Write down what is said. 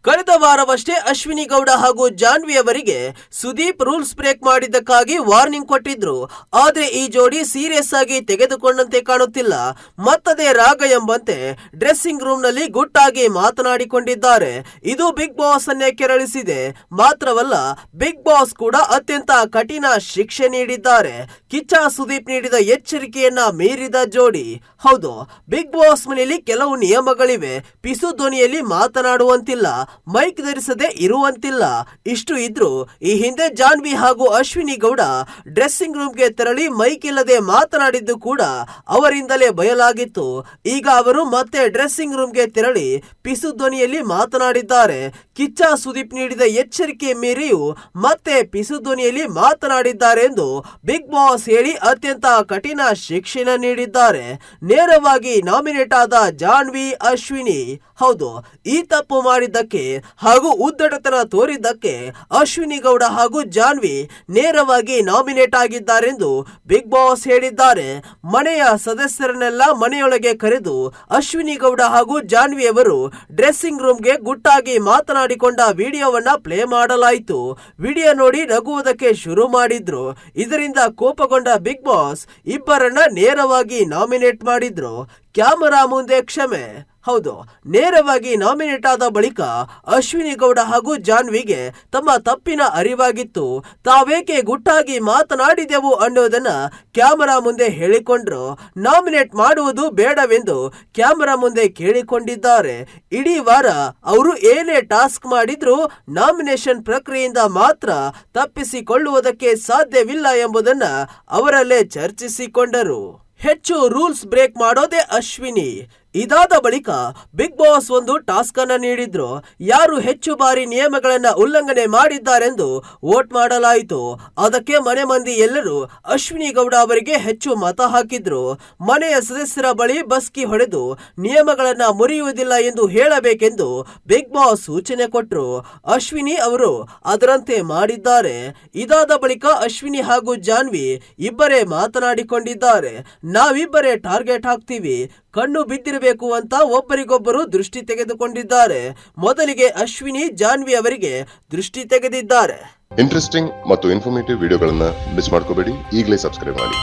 ಕಳೆದ ವಾರವಷ್ಟೇ ಅಶ್ವಿನಿ ಗೌಡ ಹಾಗೂ ಜಾನ್ವಿ ಅವರಿಗೆ ಸುದೀಪ್ ರೂಲ್ಸ್ ಬ್ರೇಕ್ ಮಾಡಿದ್ದಕ್ಕಾಗಿ ವಾರ್ನಿಂಗ್ ಕೊಟ್ಟಿದ್ರು. ಆದ್ರೆ ಈ ಜೋಡಿ ಸೀರಿಯಸ್ ಆಗಿ ತೆಗೆದುಕೊಂಡಂತೆ ಕಾಣುತ್ತಿಲ್ಲ. ಮತ್ತದೇ ರಾಗ ಎಂಬಂತೆ ಡ್ರೆಸ್ಸಿಂಗ್ ರೂಮ್ ನಲ್ಲಿ ಗುಟ್ಟಾಗಿ ಮಾತನಾಡಿಕೊಂಡಿದ್ದಾರೆ. ಇದು ಬಿಗ್ ಬಾಸ್ ಅನ್ನೇ ಕೆರಳಿಸಿದೆ. ಮಾತ್ರವಲ್ಲ, ಬಿಗ್ ಬಾಸ್ ಕೂಡ ಅತ್ಯಂತ ಕಠಿಣ ಶಿಕ್ಷೆ ನೀಡಿದ್ದಾರೆ. ಕಿಚ್ಚ ಸುದೀಪ್ ನೀಡಿದ ಎಚ್ಚರಿಕೆಯನ್ನ ಮೀರಿದ ಜೋಡಿ. ಹೌದು, ಬಿಗ್ ಬಾಸ್ ಮನೆಯಲ್ಲಿ ಕೆಲವು ನಿಯಮಗಳಿವೆ. ಪಿಸು ಧ್ವನಿಯಲ್ಲಿ ಮಾತನಾಡುವಂತಿಲ್ಲ, ಮೈಕ್ ಧರಿಸದೆ ಇರುವಂತಿಲ್ಲ. ಇಷ್ಟು ಇದ್ರೂ ಈ ಹಿಂದೆ ಜಾನ್ವಿ ಹಾಗೂ ಅಶ್ವಿನಿ ಗೌಡ ಡ್ರೆಸ್ಸಿಂಗ್ ರೂಮ್ಗೆ ತೆರಳಿ ಮೈಕ್ ಇಲ್ಲದೆ ಮಾತನಾಡಿದ್ದು ಕೂಡ ಅವರಿಂದಲೇ ಬಯಲಾಗಿತ್ತು. ಈಗ ಅವರು ಮತ್ತೆ ಡ್ರೆಸ್ಸಿಂಗ್ ರೂಮ್ಗೆ ತೆರಳಿ ಪಿಸು ಧ್ವನಿಯಲ್ಲಿ ಮಾತನಾಡಿದ್ದಾರೆ. ಕಿಚ್ಚ ಸುದೀಪ್ ನೀಡಿದ ಎಚ್ಚರಿಕೆ ಮೀರಿಯೂ ಮತ್ತೆ ಪಿಸು ಧ್ವನಿಯಲ್ಲಿ ಮಾತನಾಡಿದ್ದಾರೆ ಎಂದು ಬಿಗ್ ಬಾಸ್ ಹೇಳಿ ಅತ್ಯಂತ ಕಠಿಣ ಶಿಕ್ಷೆನ ನೀಡಿದ್ದಾರೆ. ನೇರವಾಗಿ ನಾಮಿನೇಟ್ ಆದ ಜಾನ್ವಿ, ಅಶ್ವಿನಿ. ಹೌದು, ಈ ತಪ್ಪು ಮಾಡಿದ್ದಕ್ಕೆ ಹಾಗೂ ಉದ್ದಟತನ ತೋರಿದ್ದಕ್ಕೆ ಅಶ್ವಿನಿ ಗೌಡ ಹಾಗೂ ಜಾನ್ವಿ ನೇರವಾಗಿ ನಾಮಿನೇಟ್ ಆಗಿದ್ದಾರೆಂದು ಬಿಗ್ ಬಾಸ್ ಹೇಳಿದ್ದಾರೆ. ಮನೆಯ ಸದಸ್ಯರನ್ನೆಲ್ಲ ಮನೆಯೊಳಗೆ ಕರೆದು ಅಶ್ವಿನಿ ಗೌಡ ಹಾಗೂ ಜಾನ್ವಿ ಅವರು ಡ್ರೆಸ್ಸಿಂಗ್ ರೂಮ್ಗೆ ಗುಟ್ಟಾಗಿ ಮಾತನಾಡಿಕೊಂಡ ವಿಡಿಯೋವನ್ನ ಪ್ಲೇ ಮಾಡಲಾಯಿತು. ವಿಡಿಯೋ ನೋಡಿ ನಗುವುದಕ್ಕೆ ಶುರು ಮಾಡಿದ್ರು. ಇದರಿಂದ ಕೋಪಗೊಂಡ ಬಿಗ್ ಬಾಸ್ ಇಬ್ಬರನ್ನ ನೇರವಾಗಿ ನಾಮಿನೇಟ್ ಮಾಡಿದ್ರು. ಕ್ಯಾಮರಾ ಮುಂದೆ ಕ್ಷಮೆ. ಹೌದು, ನೇರವಾಗಿ ನಾಮಿನೇಟ್ ಆದ ಬಳಿಕ ಅಶ್ವಿನಿ ಗೌಡ ಹಾಗೂ ಜಾನ್ವಿಗೆ ತಮ್ಮ ತಪ್ಪಿನ ಅರಿವಾಗಿತ್ತು. ತಾವೇಕೆ ಗುಟ್ಟಾಗಿ ಮಾತನಾಡಿದೆವು ಅನ್ನೋದನ್ನ ಕ್ಯಾಮರಾ ಮುಂದೆ ಹೇಳಿಕೊಂಡ್ರು. ನಾಮಿನೇಟ್ ಮಾಡುವುದು ಬೇಡವೆಂದು ಕ್ಯಾಮರಾ ಮುಂದೆ ಕೇಳಿಕೊಂಡಿದ್ದಾರೆ. ಇಡೀ ವಾರ ಅವರು ಏನೇ ಟಾಸ್ಕ್ ಮಾಡಿದ್ರು ನಾಮಿನೇಷನ್ ಪ್ರಕ್ರಿಯೆಯಿಂದ ಮಾತ್ರ ತಪ್ಪಿಸಿಕೊಳ್ಳುವುದಕ್ಕೆ ಸಾಧ್ಯವಿಲ್ಲ ಎಂಬುದನ್ನ ಅವರಲ್ಲೇ ಚರ್ಚಿಸಿಕೊಂಡರು. ಹೆಚ್ಚು ರೂಲ್ಸ್ ಬ್ರೇಕ್ ಮಾಡೋದೇ ಅಶ್ವಿನಿ. ಇದಾದ ಬಳಿಕ ಬಿಗ್ ಬಾಸ್ ಒಂದು ಟಾಸ್ಕ್ ಅನ್ನ ನೀಡಿದ್ರು. ಯಾರು ಹೆಚ್ಚು ಬಾರಿ ನಿಯಮಗಳನ್ನ ಉಲ್ಲಂಘನೆ ಮಾಡಿದ್ದಾರೆಂದು ವೋಟ್ ಮಾಡಲಾಯಿತು. ಅದಕ್ಕೆ ಮನೆ ಮಂದಿ ಎಲ್ಲರೂ ಅಶ್ವಿನಿ ಗೌಡ ಅವರಿಗೆ ಹೆಚ್ಚು ಮತ ಹಾಕಿದ್ರು. ಮನೆಯ ಸದಸ್ಯರ ಬಳಿ ಬಸ್ಕಿ ಹೊಡೆದು ನಿಯಮಗಳನ್ನ ಮುರಿಯುವುದಿಲ್ಲ ಎಂದು ಹೇಳಬೇಕೆಂದು ಬಿಗ್ ಬಾಸ್ ಸೂಚನೆ ಕೊಟ್ಟರು. ಅಶ್ವಿನಿ ಅವರು ಅದರಂತೆ ಮಾಡಿದ್ದಾರೆ. ಇದಾದ ಬಳಿಕ ಅಶ್ವಿನಿ ಹಾಗೂ ಜಾನ್ವಿ ಇಬ್ಬರೇ ಮಾತನಾಡಿಕೊಂಡಿದ್ದಾರೆ. ನಾವಿಬ್ಬರೇ ಟಾರ್ಗೆಟ್ ಹಾಕ್ತೀವಿ, ಕಣ್ಣು ಬಿದ್ದಿರಬೇಕು ಅಂತ ಒಬ್ಬರಿಗೊಬ್ಬರು ದೃಷ್ಟಿ ತೆಗೆದುಕೊಂಡಿದ್ದಾರೆ. ಮೊದಲಿಗೆ ಅಶ್ವಿನಿ ಜಾನ್ವಿ ಅವರಿಗೆ ದೃಷ್ಟಿ ತೆಗೆದಿದ್ದಾರೆ. ಇಂಟ್ರೆಸ್ಟಿಂಗ್ ಮತ್ತು ಇನ್ಫಾರ್ಮೇಟಿವ್ ವಿಡಿಯೋಗಳನ್ನ ಮಿಸ್ ಮಾಡ್ಕೋಬೇಡಿ. ಈಗಲೇ ಸಬ್ಸ್ಕ್ರೈಬ್ ಮಾಡಿ.